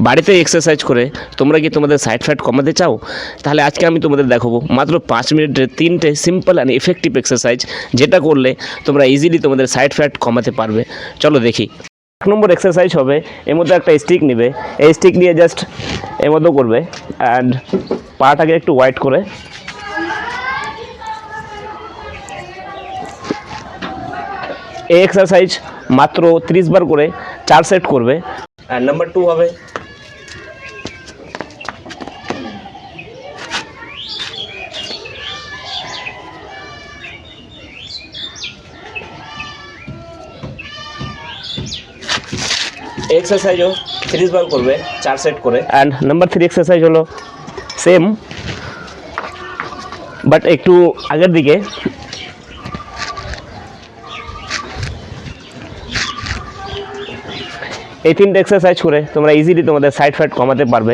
বাড়িতে এক্সারসাইজ করে তোমরা কি তোমাদের সাইড ফ্যাট কমাতে চাও? তাহলে আজকে আমি তোমাদের দেখাবো মাত্র 5 মিনিটে 3টে সিম্পল অ্যান্ড এফেক্টিভ এক্সারসাইজ, যেটা করলে তোমরা ইজিলি তোমাদের সাইড ফ্যাট কমাতে পারবে। চলো দেখি। 1 নম্বর এক্সারসাইজ হবে, এর মধ্যে একটা স্টিক নেবে, এই স্টিক নিয়ে জাস্ট এর মতো করবে অ্যান্ড পাটাকে একটু ওয়াইড করে এই এক্সারসাইজ মাত্র 30 বার করে 4 সেট করবে। অ্যান্ড নাম্বার 2 হবে এক্সারসাইজও 30 বার করবে 4 সেট করে। অ্যান্ড নাম্বার 3 এক্সারসাইজ হলো সেম বাট একটু আগের দিকে। এই 3টে এক্সারসাইজ করে তোমরা ইজিলি তোমাদের সাইড ফ্যাট কমাতে পারবে।